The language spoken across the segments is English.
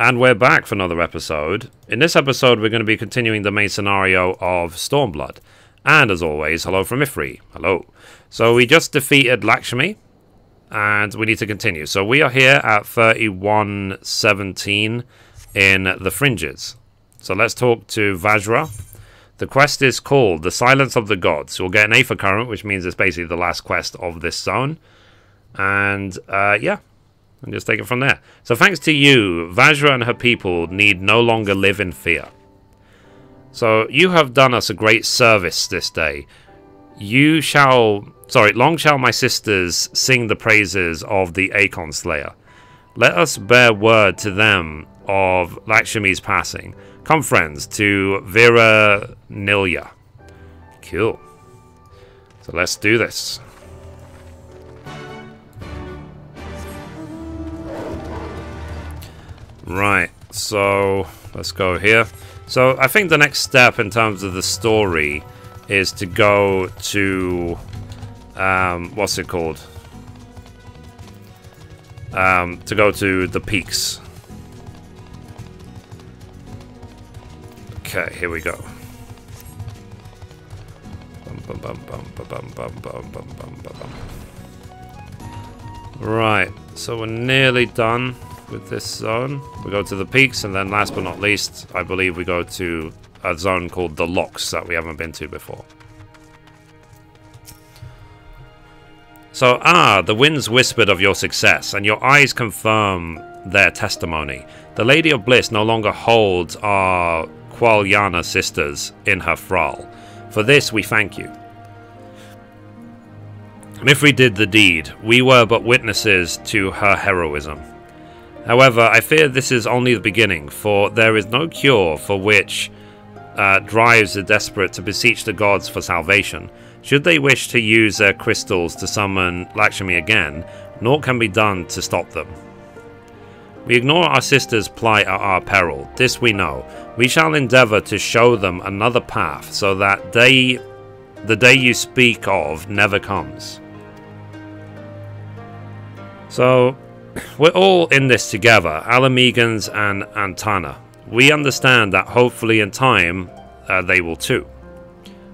And we're back for another episode. In this episode, we're going to be continuing the main scenario of Stormblood. And as always, hello from Mithrie. Hello. So we just defeated Lakshmi, and we need to continue. So we are here at 3117 in the Fringes. So let's talk to Vajra. The quest is called The Silence of the Gods. You'll get an Aether Current, which means it's basically the last quest of this zone. And yeah. And just take it from there. So thanks to you, Vajra and her people need no longer live in fear. So you have done us a great service this day. Long shall my sisters sing the praises of the Akon Slayer. Let us bear word to them of Lakshmi's passing. Come, friends, to Vera Nilya. Cool. So let's do this. Right, so let's go here. So I think the next step in terms of the story is to go to what's it called? To go to the peaks. Okay, here we go. Right, so we're nearly done with this zone. We go to the peaks, and then last but not least, I believe we go to a zone called the Locks that we haven't been to before. So, the winds whispered of your success, and your eyes confirm their testimony. The Lady of Bliss no longer holds our Qualyana sisters in her thrall. For this, we thank you. Mithrie did the deed. We were but witnesses to her heroism. However, I fear this is only the beginning, for there is no cure for which drives the desperate to beseech the gods for salvation. Should they wish to use their crystals to summon Lakshmi again, naught can be done to stop them. We ignore our sisters' plight at our peril, this we know. We shall endeavour to show them another path, so that the day you speak of never comes. So, we're all in this together, Alamegans and Antana. We understand that hopefully in time, they will too.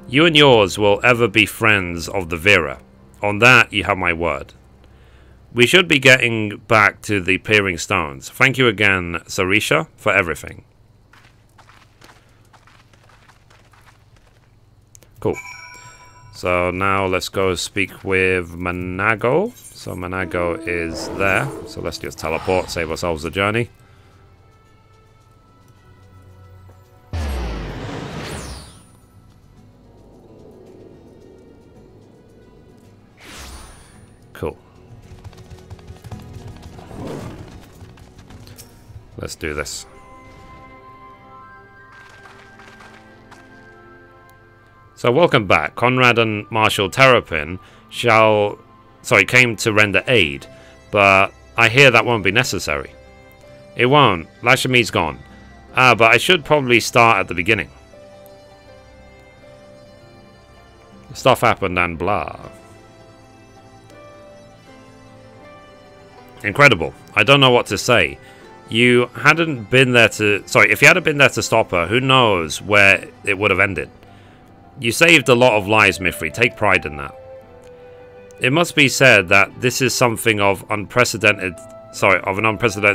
You and yours will ever be friends of the Vera. On that, you have my word. We should be getting back to the Peering Stones. Thank you again, Sarisha, for everything. Cool. So now let's go speak with Manago. So Manago is there. So let's just teleport, save ourselves the journey. Cool. Let's do this. So welcome back. Conrad and Marshal Terrapin came to render aid, but I hear that won't be necessary. It won't. Lakshmi's gone. But I should probably start at the beginning. Stuff happened and blah. Incredible. I don't know what to say. You hadn't been there to... Sorry, if you hadn't been there to stop her, who knows where it would have ended. You saved a lot of lives, Mithrie. Take pride in that. It must be said that this is something of an unprecedented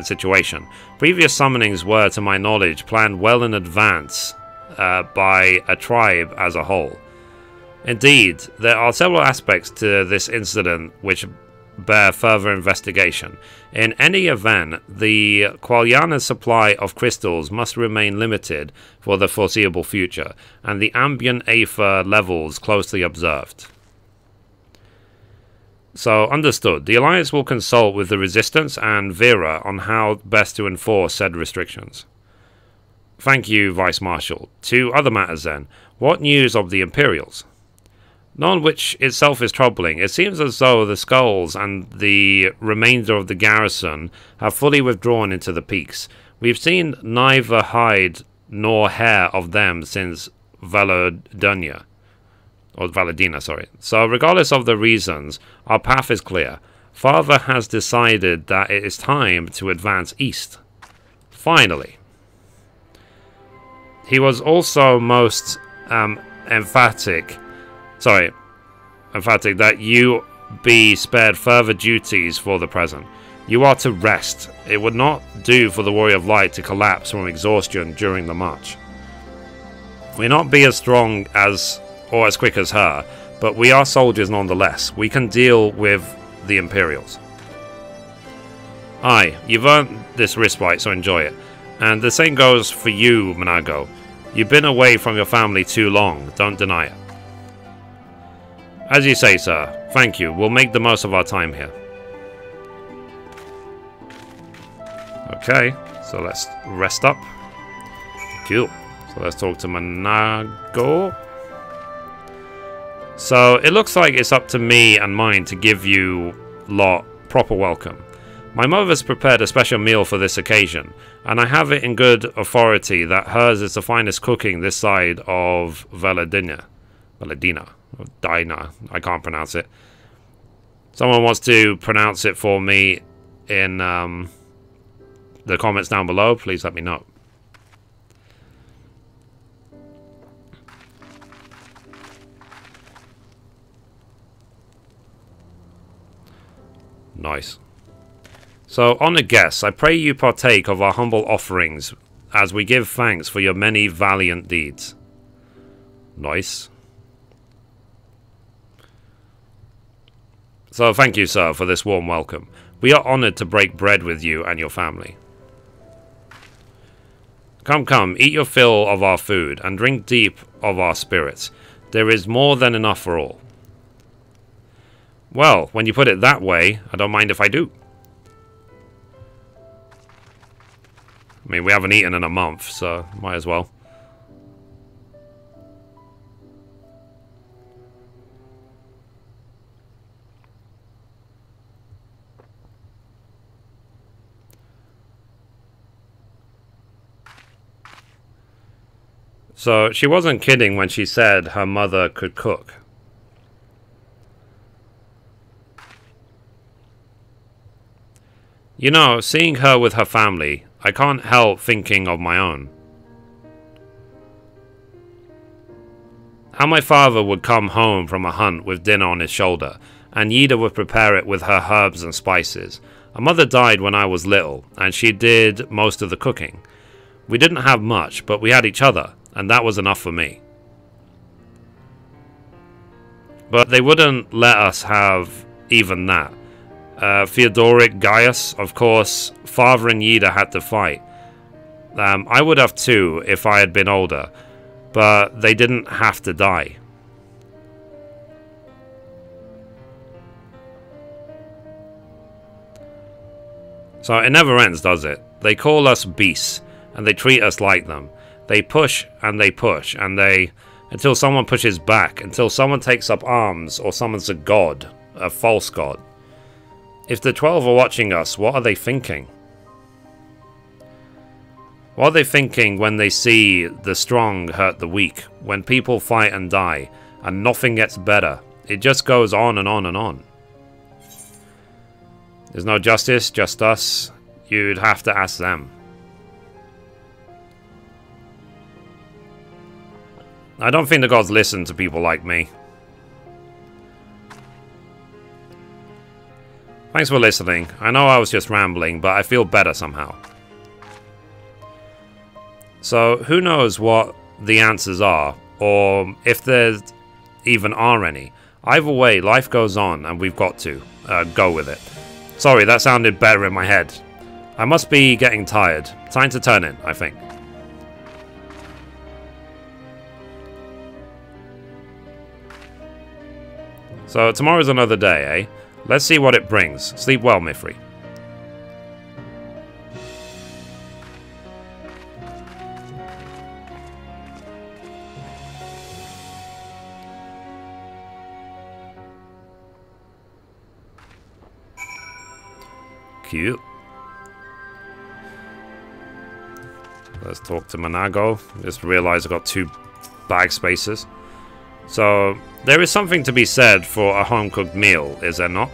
situation. Previous summonings were, to my knowledge, planned well in advance by a tribe as a whole. Indeed, there are several aspects to this incident which bear further investigation. In any event, the Qualyana's supply of crystals must remain limited for the foreseeable future, and the ambient aether levels closely observed. So, understood. The Alliance will consult with the Resistance and Vera on how best to enforce said restrictions. Thank you, Vice Marshal. To other matters then. What news of the Imperials? None, which itself is troubling. It seems as though the Skulls and the remainder of the garrison have fully withdrawn into the peaks. We've seen neither hide nor hair of them since Valadina. So regardless of the reasons, our path is clear. Father has decided that it is time to advance east. Finally. He was also most emphatic that you be spared further duties for the present. You are to rest. It would not do for the Warrior of Light to collapse from exhaustion during the march. We may not be as strong as or as quick as her, but we are soldiers nonetheless. We can deal with the Imperials. Aye, you've earned this respite, so enjoy it. And the same goes for you, Manago. You've been away from your family too long, don't deny it. As you say, sir. Thank you. We'll make the most of our time here. Okay, so let's rest up. Cool. So let's talk to Manago. So it looks like it's up to me and mine to give you lot proper welcome. My mother's prepared a special meal for this occasion, and I have it in good authority that hers is the finest cooking this side of Valadina. Or Dina, I can't pronounce it. Someone wants to pronounce it for me in the comments down below, please let me know. Nice. So, honoured guests, I pray you partake of our humble offerings as we give thanks for your many valiant deeds. Nice. So, thank you, sir, for this warm welcome. We are honoured to break bread with you and your family. Come, come, eat your fill of our food and drink deep of our spirits. There is more than enough for all. Well, when you put it that way, I don't mind if I do. I mean, we haven't eaten in a month, so might as well. So, she wasn't kidding when she said her mother could cook. You know, seeing her with her family, I can't help thinking of my own. How my father would come home from a hunt with dinner on his shoulder, and Yida would prepare it with her herbs and spices. Our mother died when I was little, and she did most of the cooking. We didn't have much, but we had each other, and that was enough for me. But they wouldn't let us have even that. Theodoric Gaius, of course, father and Yida had to fight. I would have too if I had been older, but they didn't have to die. So it never ends, does it? They call us beasts, and they treat us like them. They push, and they push, and they... until someone pushes back, until someone takes up arms, or summons a god, a false god. If the 12 are watching us, what are they thinking? What are they thinking when they see the strong hurt the weak, when people fight and die, and nothing gets better? It just goes on and on and on. There's no justice, just us. You'd have to ask them. I don't think the gods listen to people like me. Thanks for listening. I know I was just rambling, but I feel better somehow. So, who knows what the answers are, or if there even are any. Either way, life goes on, and we've got to go with it. Sorry, that sounded better in my head. I must be getting tired. Time to turn in, I think. So, tomorrow's another day, eh? Let's see what it brings. Sleep well, Mithrie. Cute. Let's talk to Manago. Just realized I got 2 bag spaces. So, there is something to be said for a home-cooked meal, is there not?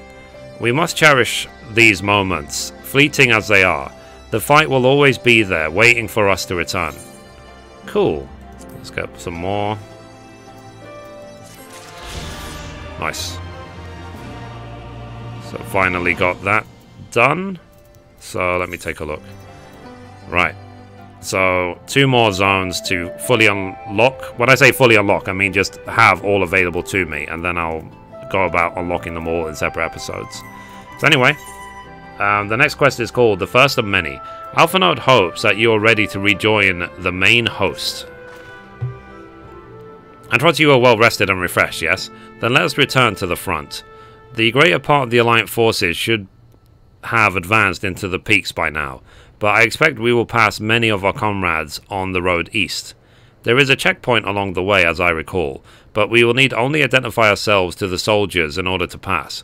We must cherish these moments, fleeting as they are. The fight will always be there, waiting for us to return. Cool. Let's get some more. Nice. So finally got that done. So let me take a look. Right. So 2 more zones to fully unlock. When I say fully unlock, I mean just have all available to me, and then I'll go about unlocking them all in separate episodes. So anyway, the next quest is called The First of Many. Alpha Node hopes that you are ready to rejoin the main host. I trust you are well rested and refreshed, yes? Then let us return to the front. The greater part of the Alliant forces should have advanced into the peaks by now, but I expect we will pass many of our comrades on the road east. There is a checkpoint along the way, as I recall, but we will need only identify ourselves to the soldiers in order to pass.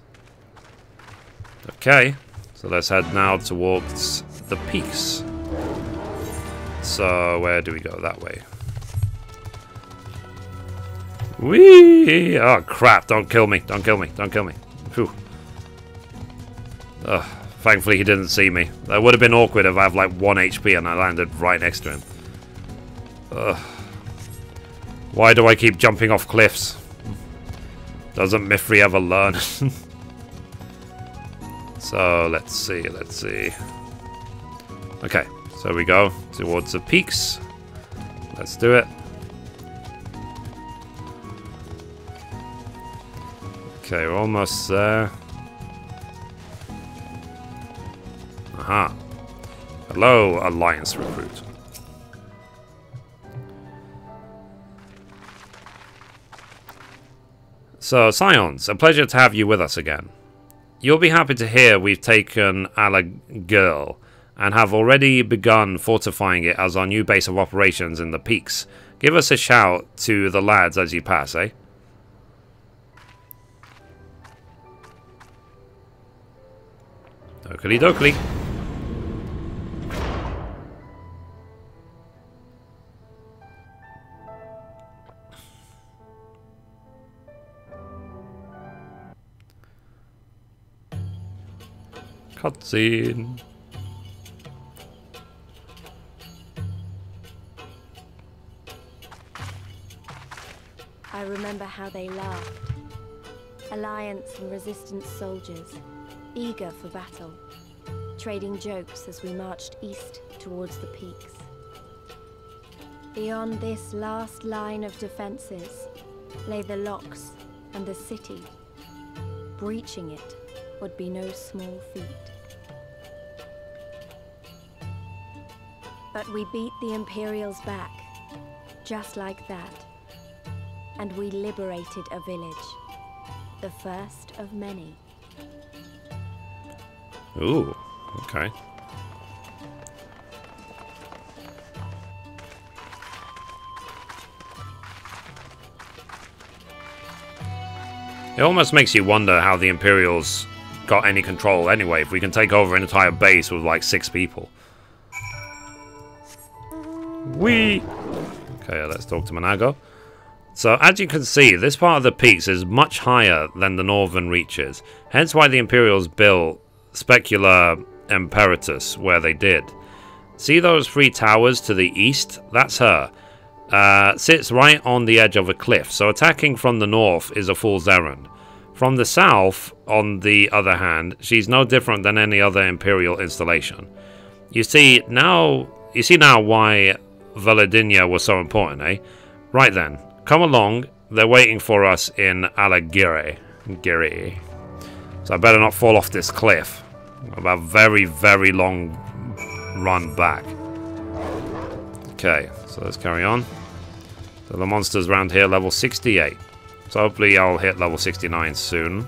Okay, so let's head now towards the peaks. So, where do we go? That way. Whee! Oh, crap. Don't kill me. Don't kill me. Don't kill me. Phew. Ugh. Thankfully, he didn't see me. That would have been awkward if I have like 1 HP and I landed right next to him. Ugh. Why do I keep jumping off cliffs? Doesn't Mithrie ever learn? So, let's see. Let's see. Okay. So we go towards the peaks. Let's do it. Okay, we're almost there. Aha. Hello, Alliance recruit. So, Scions, a pleasure to have you with us again. You'll be happy to hear we've taken Alagirl and have already begun fortifying it as our new base of operations in the peaks. Give us a shout to the lads as you pass, eh? Dokely dokely. Cutscene. I remember how they laughed. Alliance and Resistance soldiers, eager for battle, trading jokes as we marched east towards the peaks. Beyond this last line of defenses lay the locks and the city. Breaching it would be no small feat. But we beat the Imperials back, just like that. And we liberated a village, the first of many. Ooh, okay. It almost makes you wonder how the Imperials got any control anyway, if we can take over an entire base with like 6 people. Whee! Okay, let's talk to Monago. So, as you can see, this part of the peaks is much higher than the northern reaches, hence why the Imperials built Specula Imperatus where they did. See those 3 towers to the east? That's her. Sits right on the edge of a cliff, so attacking from the north is a fool's errand. From the south, on the other hand, she's no different than any other Imperial installation. You see now why Valadinia was so important, eh? Right then, come along. They're waiting for us in Alagirre. So I better not fall off this cliff. I have a very, very long run back. Okay, so let's carry on. So the monsters around here level 68. So hopefully I'll hit level 69 soon.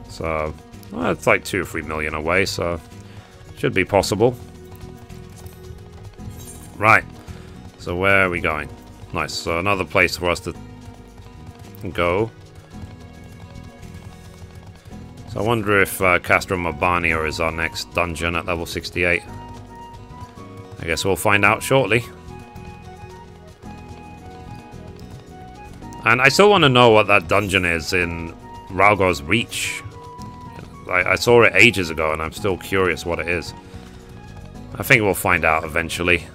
So, well, it's like 2 or 3 million away, so should be possible. Right. So where are we going? Nice. So another place for us to go. So I wonder if Castra Mabania is our next dungeon at level 68. I guess we'll find out shortly. And I still want to know what that dungeon is in Ralgo's Reach. I saw it ages ago and I'm still curious what it is. I think we'll find out eventually.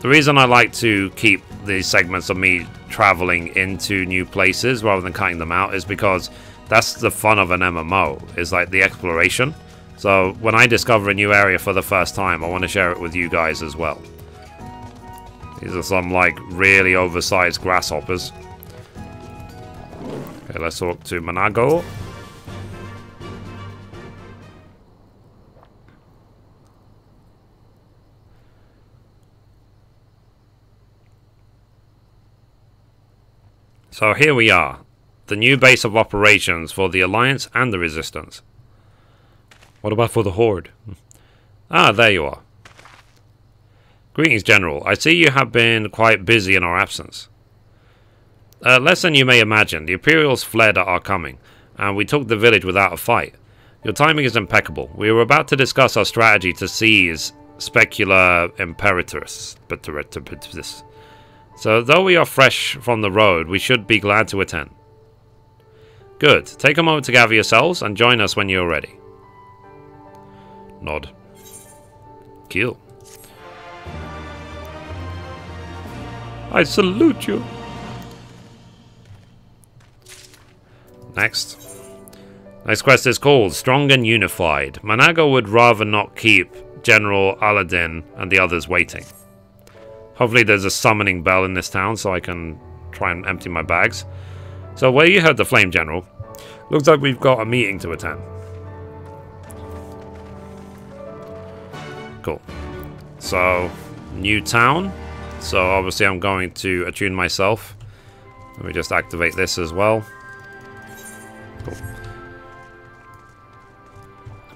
The reason I like to keep these segments of me traveling into new places rather than cutting them out is because that's the fun of an MMO, is like the exploration. So when I discover a new area for the first time, I want to share it with you guys as well. These are some like really oversized grasshoppers. Okay, let's talk to Manago. So here we are, the new base of operations for the Alliance and the Resistance. What about for the Horde? Ah, there you are. Greetings, General. I see you have been quite busy in our absence. Less than you may imagine, the Imperials fled at our coming, and we took the village without a fight. Your timing is impeccable. We were about to discuss our strategy to seize Specular Imperatrice. So, though we are fresh from the road, we should be glad to attend. Good. Take a moment to gather yourselves and join us when you're ready. Nod. Kill. I salute you. Next. Next quest is called Strong and Unified. Manago would rather not keep General Aladdin and the others waiting. Hopefully there's a summoning bell in this town so I can try and empty my bags. So where you heard the flame, General? Looks like we've got a meeting to attend. Cool. So, new town. So obviously I'm going to attune myself. Let me just activate this as well. Cool.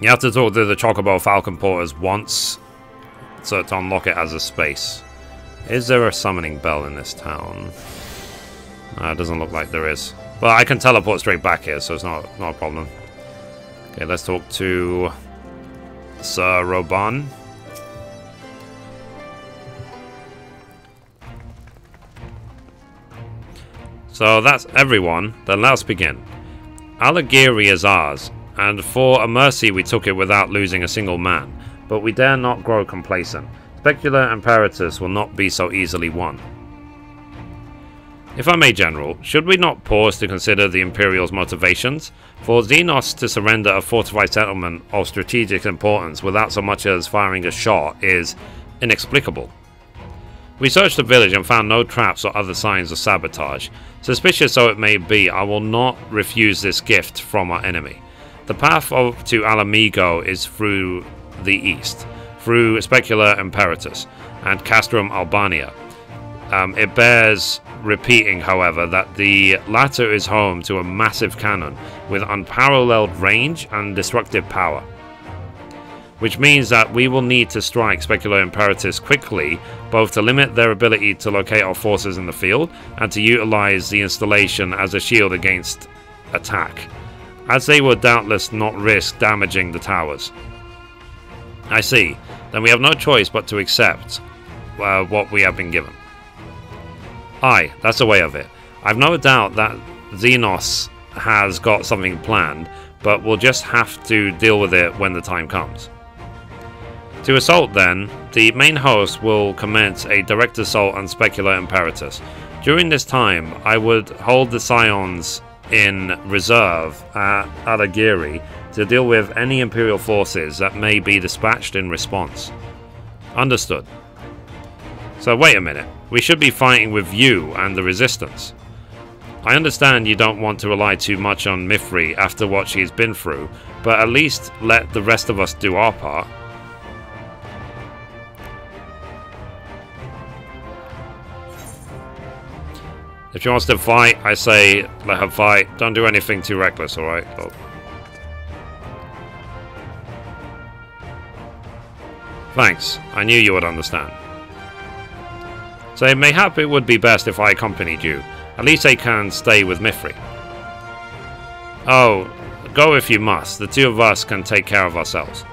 You have to talk to the Chocobo Falcon Porters once so to unlock it as a space. Is there a summoning bell in this town? It doesn't look like there is. But I can teleport straight back here, so it's not a problem. Okay, let's talk to Sir Roban. So that's everyone. Then let's begin. Alagiri is ours, and for a mercy we took it without losing a single man. But we dare not grow complacent. Specular Imperatrice will not be so easily won. If I may, General, should we not pause to consider the Imperial's motivations? For Xenos to surrender a fortified settlement of strategic importance without so much as firing a shot is inexplicable. We searched the village and found no traps or other signs of sabotage. Suspicious though it may be, I will not refuse this gift from our enemy. The path to Alamigo is through the east, through Specular Imperatrice and Castrum Albania. It bears repeating, however, that the latter is home to a massive cannon with unparalleled range and destructive power. Which means that we will need to strike Specular Imperatrice quickly, both to limit their ability to locate our forces in the field, and to utilize the installation as a shield against attack, as they will doubtless not risk damaging the towers. I see. Then we have no choice but to accept what we have been given. Aye, that's the way of it. I've no doubt that Xenos has got something planned, but we'll just have to deal with it when the time comes. To assault then, the main host will commence a direct assault on Specular Imperatrice. During this time, I would hold the Scions in reserve at Alagiri to deal with any Imperial forces that may be dispatched in response. Understood. So wait a minute, we should be fighting with you and the Resistance. I understand you don't want to rely too much on Mithrie after what she's been through, but at least let the rest of us do our part. If she wants to fight, I say let her fight. Don't do anything too reckless, alright? Oh. Thanks, I knew you would understand. So mayhap it would be best if I accompanied you. At least I can stay with Mithrie. Oh, go if you must. The two of us can take care of ourselves.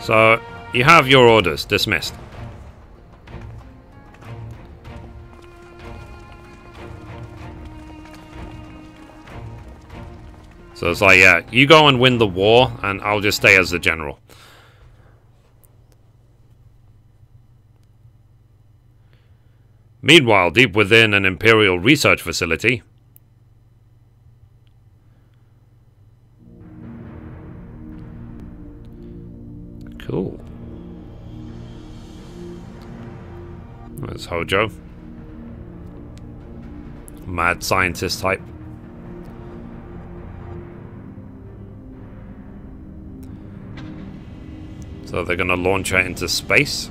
So, you have your orders. Dismissed. So it's like, yeah, you go and win the war, and I'll just stay as the general. Meanwhile, deep within an Imperial research facility... Cool. There's Hojo. Mad scientist type. So they're gonna launch her into space.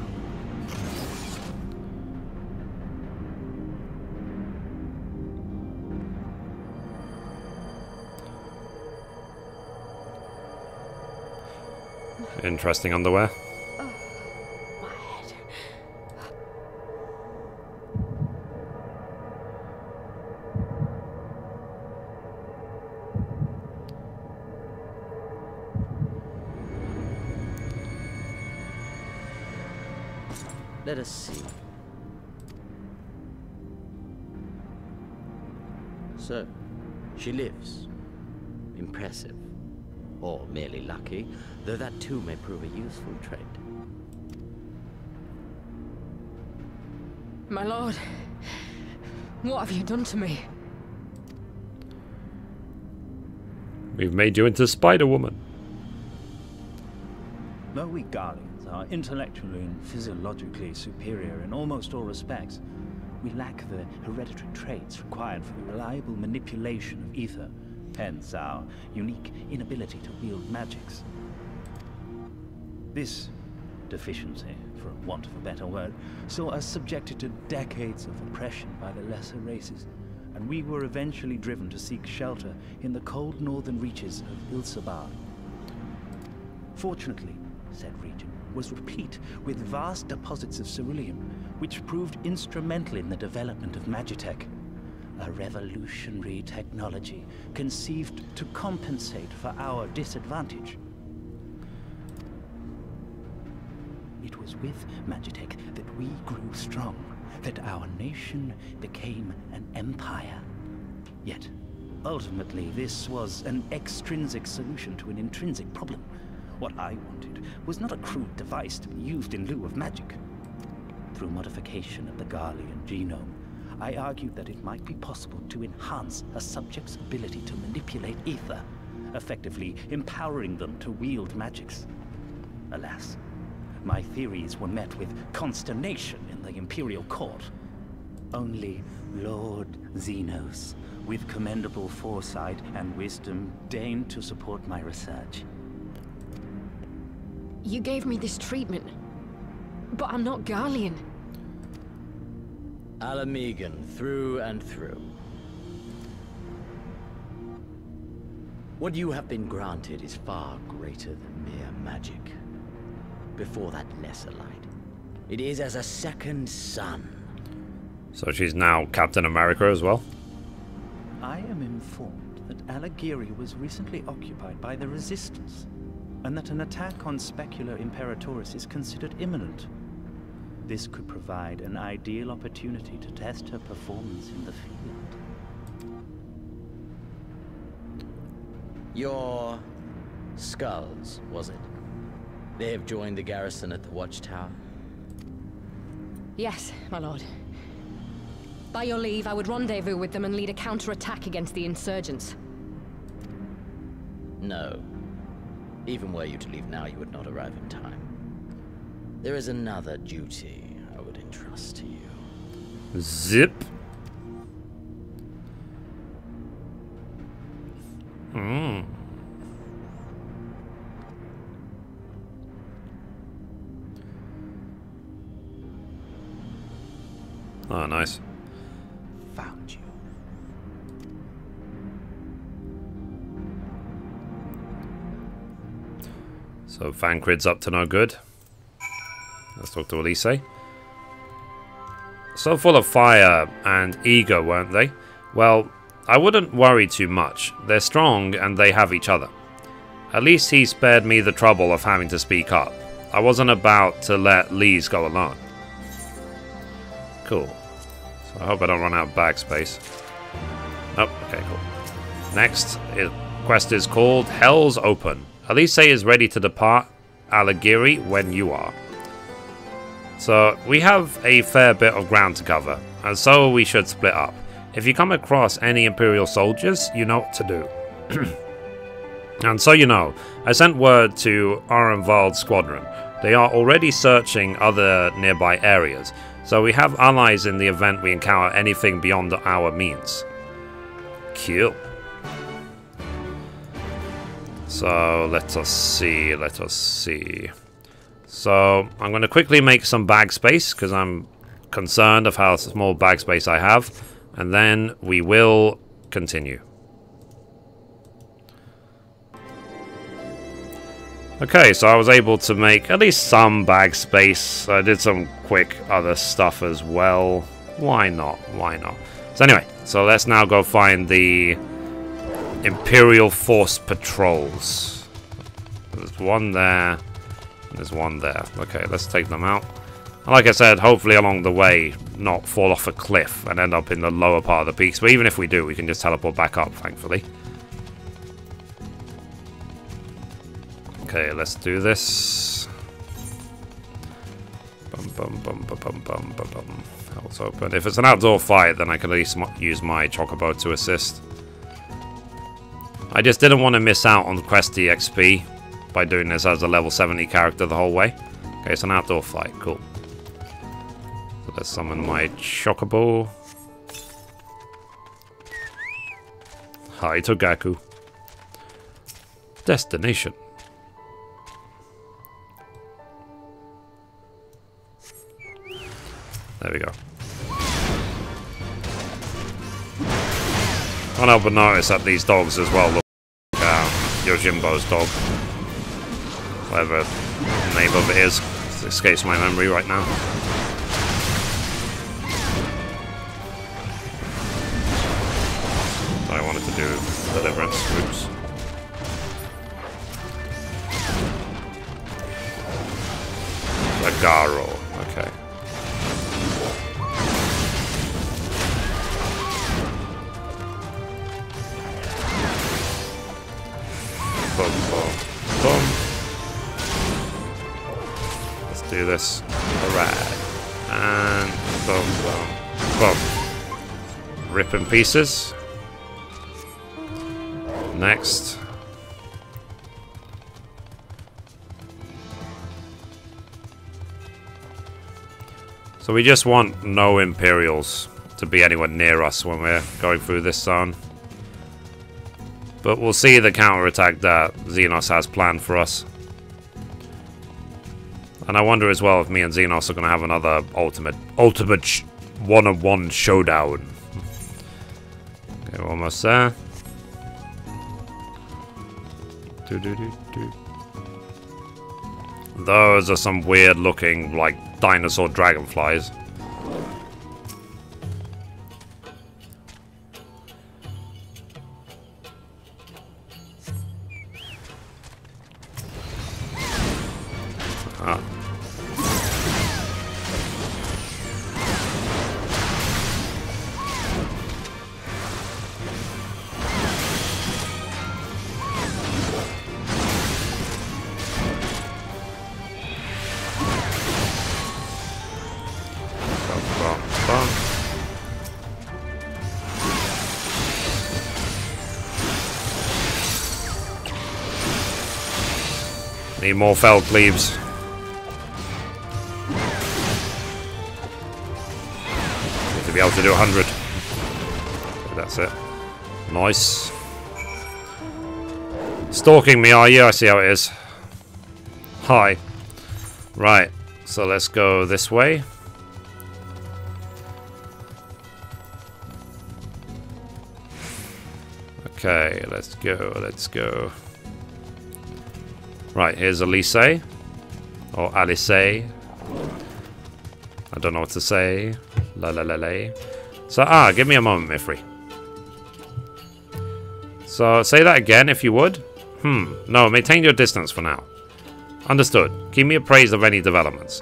Interesting underwear. My head. Let us see. So, she lives. Impressive. Or merely lucky, though that too may prove a useful trait. My lord, what have you done to me? We've made you into Spider-Woman. Though we Guardians are intellectually and physiologically superior in almost all respects, we lack the hereditary traits required for the reliable manipulation of ether. Hence our unique inability to wield magics. This deficiency, for want of a better word, saw us subjected to decades of oppression by the lesser races, and we were eventually driven to seek shelter in the cold northern reaches of Ilsabar. Fortunately, said region was replete with vast deposits of ceruleum, which proved instrumental in the development of Magitech. A revolutionary technology conceived to compensate for our disadvantage. It was with Magitech that we grew strong, that our nation became an empire. Yet, ultimately, this was an extrinsic solution to an intrinsic problem. What I wanted was not a crude device to be used in lieu of magic. Through modification of the Garlean genome, I argued that it might be possible to enhance a subject's ability to manipulate ether, effectively empowering them to wield magics. Alas, my theories were met with consternation in the Imperial Court. Only Lord Xenos, with commendable foresight and wisdom, deigned to support my research. You gave me this treatment, but I'm not Garlean. Alamegan, through and through. What you have been granted is far greater than mere magic. Before that lesser light, it is as a second sun. So she's now Captain America as well? I am informed that Alagiri was recently occupied by the Resistance, and that an attack on Specular Imperatoris is considered imminent. This could provide an ideal opportunity to test her performance in the field. Your skulls, was it? They have joined the garrison at the watchtower? Yes, my lord. By your leave, I would rendezvous with them and lead a counterattack against the insurgents. No. Even were you to leave now, you would not arrive in time. There is another duty I would entrust to you. Zip. Oh, nice. Found you. So Fancrid's up to no good. Let's talk to Elise. So full of fire and ego, weren't they? Well, I wouldn't worry too much. They're strong and they have each other. At least he spared me the trouble of having to speak up. I wasn't about to let Lise go alone. Cool. So I hope I don't run out of backspace. Oh, okay, cool. Next is quest is called Hell's Open. Elise is ready to depart Alagiri when you are. So we have a fair bit of ground to cover, and so we should split up. If you come across any Imperial soldiers, you know what to do. And so you know, I sent word to Arenvald's squadron. They are already searching other nearby areas, so we have allies in the event we encounter anything beyond our means. Cool. So let us see. So I'm going to quickly make some bag space because I'm concerned of how small bag space I have, and then we will continue. Okay, so I was able to make at least some bag space. I did some quick other stuff as well. Why not? Why not? So anyway, so let's now go find the Imperial Force patrols. There's one there. There's one there. Okay, let's take them out. And like I said, hopefully along the way, not fall off a cliff and end up in the lower part of the peaks. But even if we do, we can just teleport back up, thankfully. Okay, let's do this. Hell's Open. If it's an outdoor fight, then I can at least use my Chocobo to assist. I just didn't want to miss out on Questy XP by doing this as a level 70 character the whole way. Okay, it's an outdoor fight. Cool. So let's summon my Chocobo. Hi, Togaku. Destination. There we go. Can't help but notice that these dogs as well look like Yojimbo's dog. Whatever the name of it is. It escapes my memory right now. So I wanted to do deliverance. Oops. Lagaro. Okay. Boom, boom, boom. Let's do this. Alright. And boom, boom, boom. Rip in pieces. Next. So we just want no Imperials to be anywhere near us when we're going through this zone. But we'll see the counterattack that Xenos has planned for us. And I wonder as well if me and Xenos are going to have another ultimate one-on-one showdown. Okay, we're almost there. Those are some weird looking, like, dinosaur dragonflies. Need more fell cleaves. Need to be able to do 100. Okay, that's it. Nice. Stalking me, are you? I see how it is. Hi. Right, so let's go this way. Okay, let's go, let's go. Right, here's Elise. Or Alice. I don't know what to say. La la la la. So, give me a moment, Mithrie. So, say that again if you would. No, maintain your distance for now. Understood. Keep me appraised of any developments.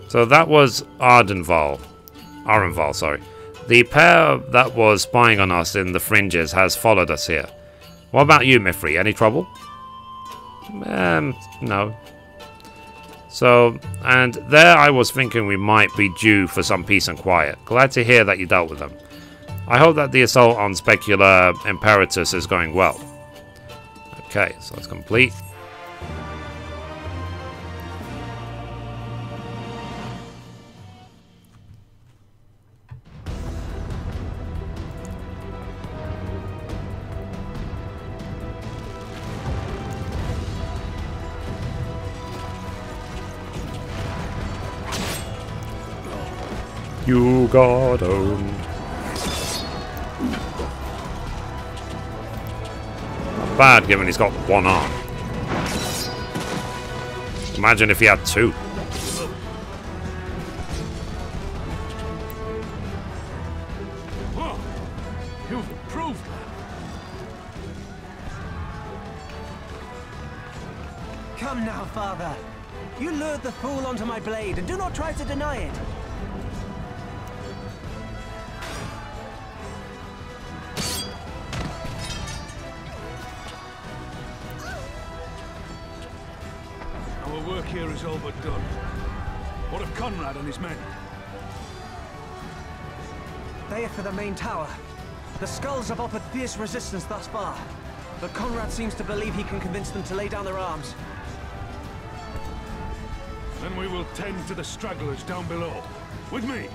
So that was Arenvald, sorry. The pair that was spying on us in the fringes has followed us here. What about you, Mithrie? Any trouble? No. So, and there I was thinking we might be due for some peace and quiet. Glad to hear that you dealt with them. I hope that the assault on Specular Imperatus is going well. Okay, so that's complete. You got owned. Not bad, given he's got one arm. Imagine if he had two. Whoa. You've improved. Come now, father. You lured the fool onto my blade, and do not try to deny it. Our work here is all but done. What of Conrad and his men? They are for the main tower. The skulls have offered fierce resistance thus far, but Conrad seems to believe he can convince them to lay down their arms. Then we will tend to the stragglers down below. With me.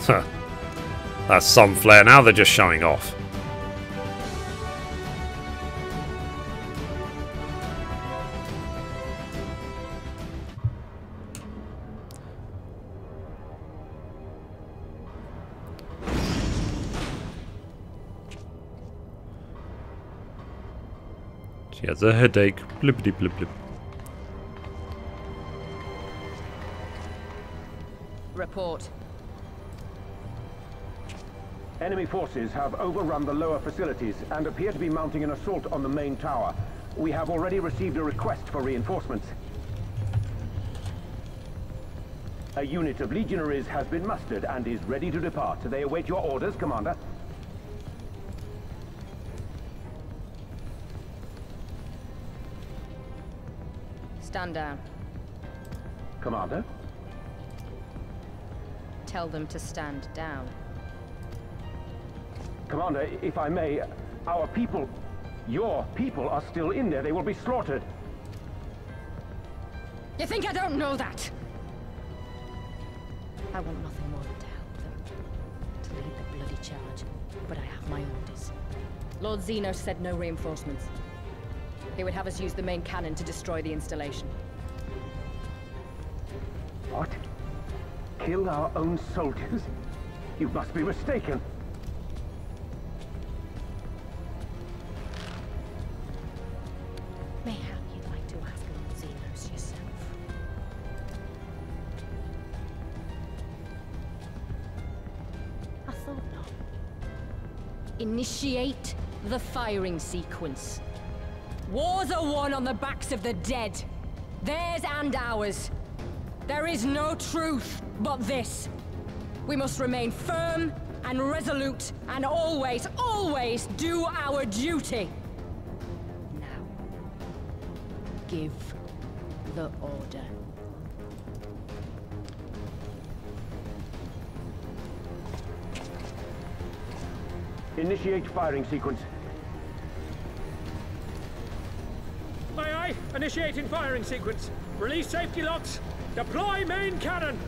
Huh. That's some flair. Now they're just showing off. She has a headache. Blippity blip blip. Report. Enemy forces have overrun the lower facilities and appear to be mounting an assault on the main tower. We have already received a request for reinforcements. A unit of legionaries has been mustered and is ready to depart. They await your orders, Commander. Stand down. Commander? Tell them to stand down. Commander, if I may, our people, your people are still in there. They will be slaughtered. You think I don't know that? I want nothing more than to help them. To lead the bloody charge. But I have my orders. Lord Xenos said no reinforcements. He would have us use the main cannon to destroy the installation. What? Kill our own soldiers? You must be mistaken. Mayhap you'd like to ask Lord Xenos yourself. I thought not. Initiate the firing sequence. Wars are won on the backs of the dead. Theirs and ours. There is no truth but this. We must remain firm and resolute and always, always do our duty. Now, give the order. Initiate firing sequence. Aye, aye. Initiating firing sequence. Release safety locks. Deploy main cannon.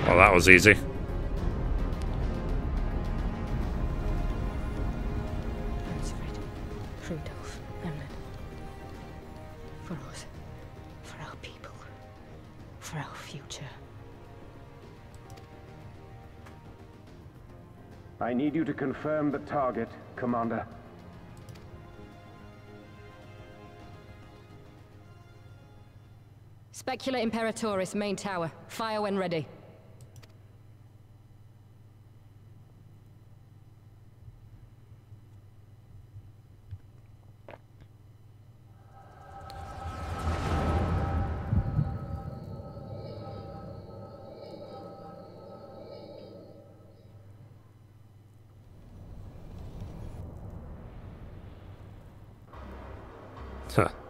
Well, that was easy. Rudolph, Emmet. For us. For our people. For our future. I need you to confirm the target, Commander. Specula Imperatoris, main tower. Fire when ready.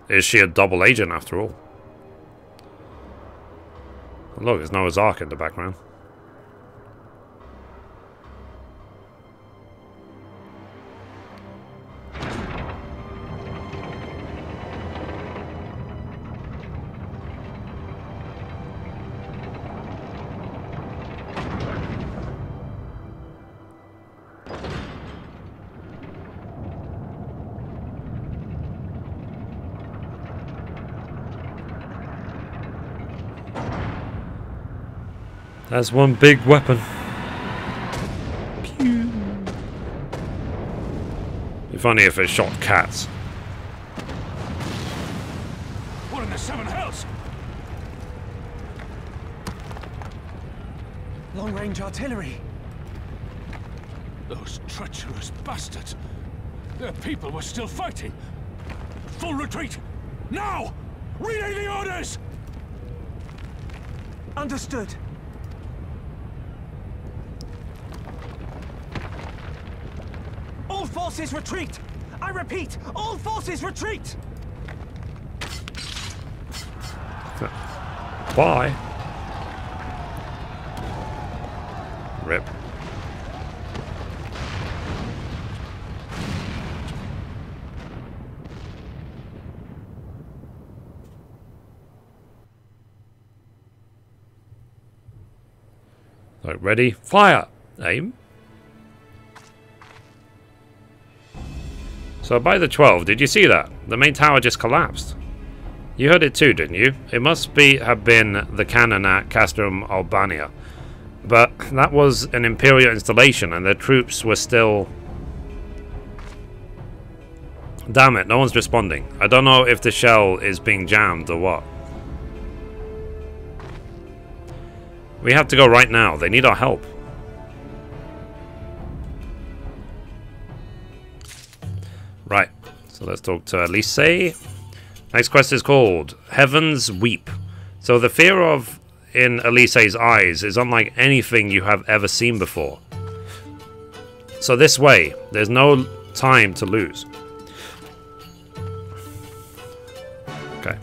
Is she a double agent after all? Look, there's Noah's Ark in the background. That's one big weapon. Pew. Be funny if it shot cats. What in the seven hells? Long-range artillery. Those treacherous bastards. Their people were still fighting. Full retreat. Now! Relay the orders! Understood. All forces retreat! I repeat, all forces retreat! Why? Rip. So, ready? Fire! Aim. So by the 12, did you see that? The main tower just collapsed. You heard it too, didn't you? It must have been the cannon at Castrum Albania. But that was an Imperial installation and their troops were still... Damn it, no one's responding. I don't know if the shell is being jammed or what. We have to go right now. They need our help. Right, so let's talk to Elise. Next quest is called Heavens Weep. So the fear of in Elise's eyes is unlike anything you have ever seen before. So this way, there's no time to lose. Okay.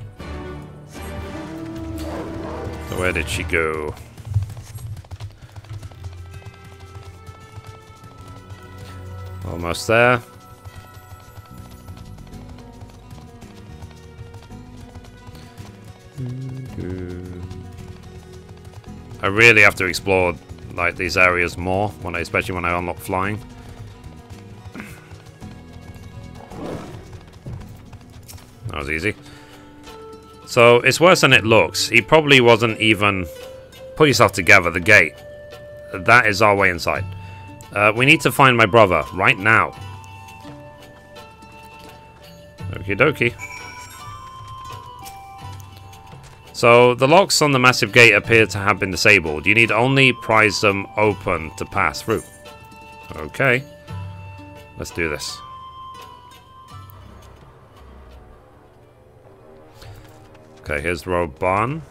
So where did she go? Almost there. I really have to explore like these areas more, especially when I unlock flying. That was easy. So it's worse than it looks. He probably wasn't even... Put yourself together, the gate. That is our way inside. We need to find my brother right now. Okie dokie. So, the locks on the massive gate appear to have been disabled. You need only prise them open to pass through. Okay. Let's do this. Okay, here's the road barn.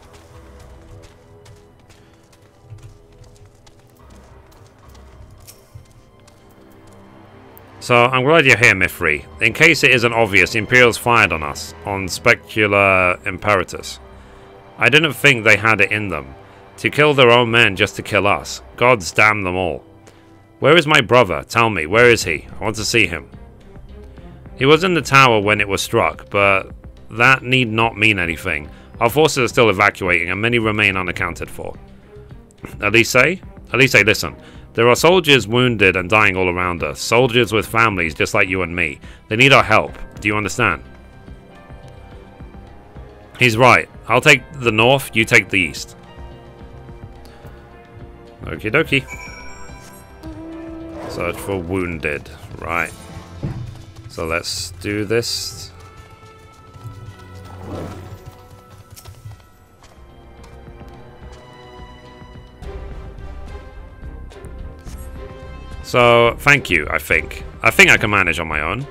So, I'm glad you're here, Mithrie. In case it isn't obvious, the Imperials fired on us, on Specular Imperatus. I didn't think they had it in them. To kill their own men just to kill us. Gods damn them all. Where is my brother? Tell me, where is he? I want to see him. He was in the tower when it was struck, but that need not mean anything. Our forces are still evacuating and many remain unaccounted for. Elise? Elise, listen. There are soldiers wounded and dying all around us. Soldiers with families just like you and me. They need our help. Do you understand? He's right. I'll take the north, you take the east. Okie dokie. Search for wounded. Right. So let's do this. So, thank you, I think. I think I can manage on my own.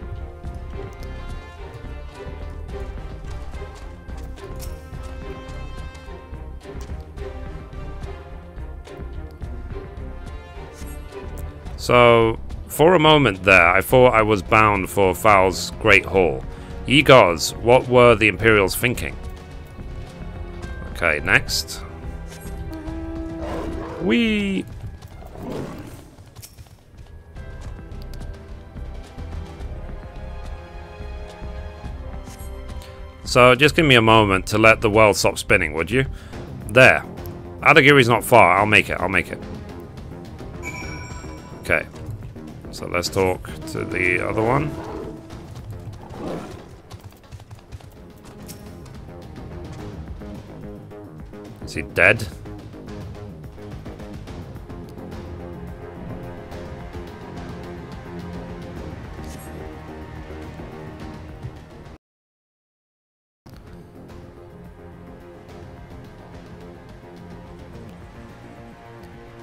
So, for a moment there, I thought I was bound for Thal's Great Hall. Ye gods, what were the Imperials thinking? Okay, next. Whee! So, just give me a moment to let the world stop spinning, would you? There. Adagiri's not far. I'll make it. I'll make it. Okay. So, let's talk to the other one. Is he dead?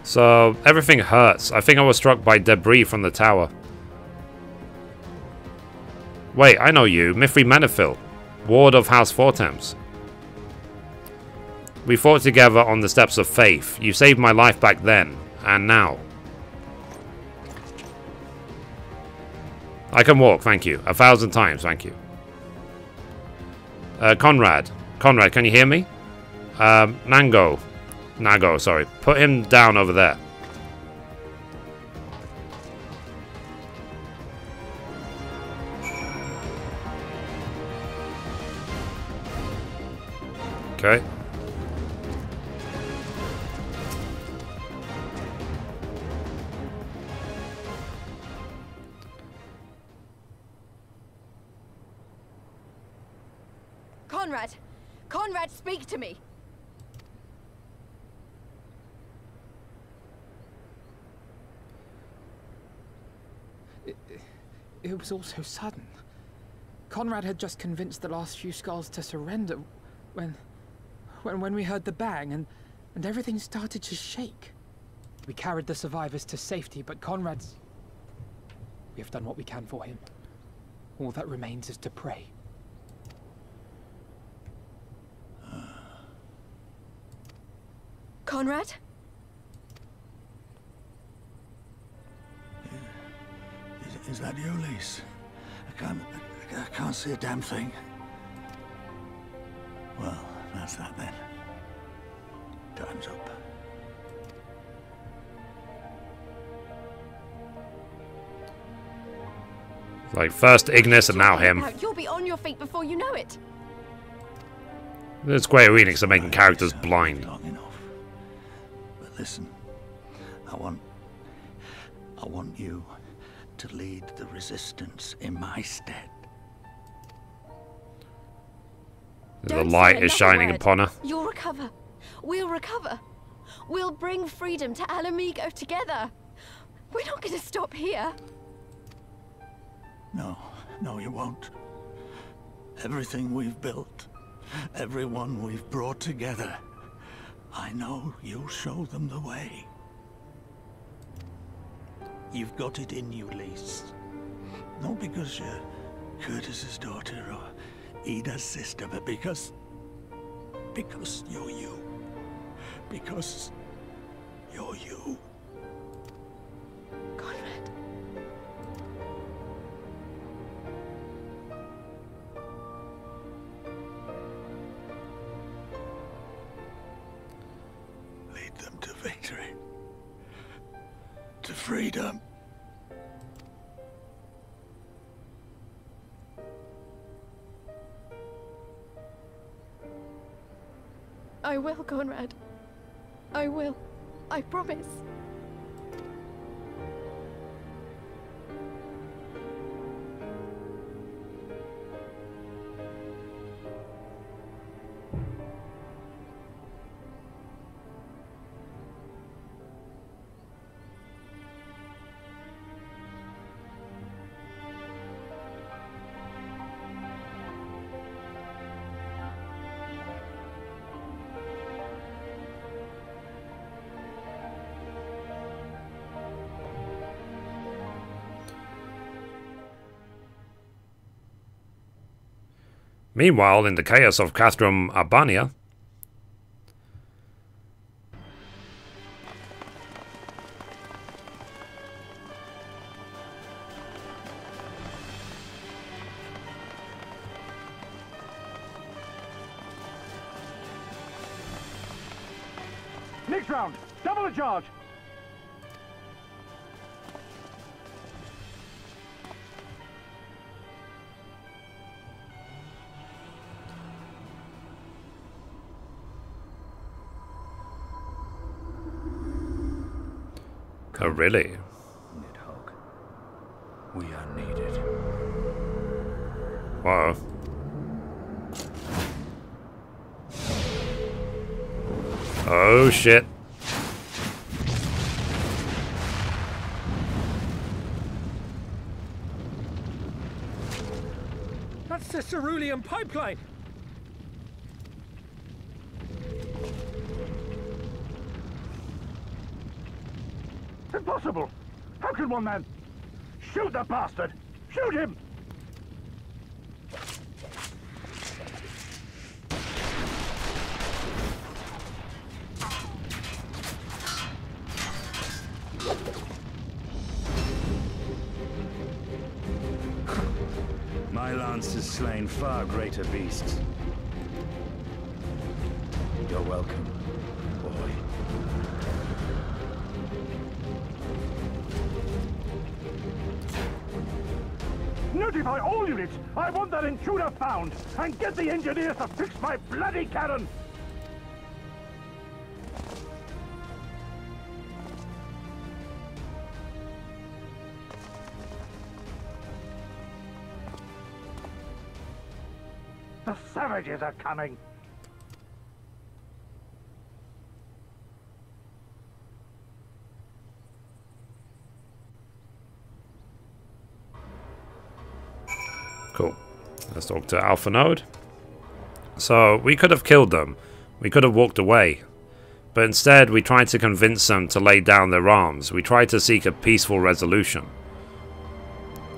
So, everything hurts. I think I was struck by debris from the tower. Wait, I know you. Mithrie Menethil, Ward of House Fortemps. We fought together on the steps of faith. You saved my life back then, and now. I can walk, thank you. 1,000 times, thank you. Conrad. Conrad, can you hear me? Nago, sorry. Put him down over there. Okay. Conrad! Conrad, speak to me! It was all so sudden. Conrad had just convinced the last few skulls to surrender when we heard the bang and everything started to shake. We carried the survivors to safety, but Conrad's... We have done what we can for him. All that remains is to pray. Conrad? Is that you, Lise? I can't see a damn thing. Well, that's that then. Time's up. Like, first Ignis and now him. You'll be on your feet before you know it. The Square Enix are making characters blind. Long enough. But listen, I want you to lead the resistance in my stead. The light is shining upon her. You'll recover. We'll recover. We'll bring freedom to Alamigo together. We're not going to stop here. No, you won't. Everything we've built, everyone we've brought together, I know you'll show them the way. You've got it in you, Lise. Not because you're Curtis's daughter or Ida's sister, but because you're you. Because you're you. Conrad. Lead them to victory. To freedom. I will, Conrad. I will. I promise. Meanwhile, in the chaos of Castrum Urbania, Next round! Double the charge! Oh, really? Nidhogg, we are needed. Whoa. Oh, shit. That's the cerulean pipeline. Impossible! How can one man... Shoot the bastard! Shoot him! My lance has slain far greater beasts. You're welcome, boy. Notify all units! I want that intruder found! And get the engineers to fix my bloody cannon! The savages are coming! Cool. Let's talk to Alpha Node. So, we could have killed them. We could have walked away. But instead, we tried to convince them to lay down their arms. We tried to seek a peaceful resolution.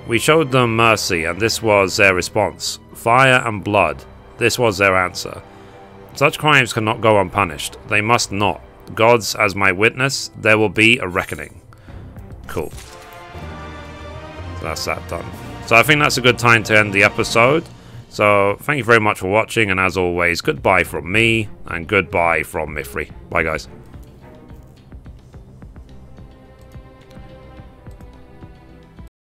We showed them mercy, and this was their response. Fire and blood. This was their answer. Such crimes cannot go unpunished. They must not. Gods as my witness, there will be a reckoning. Cool. So that's that done. So I think that's a good time to end the episode. So thank you very much for watching, and as always, goodbye from me, and goodbye from Mithrie. Bye guys.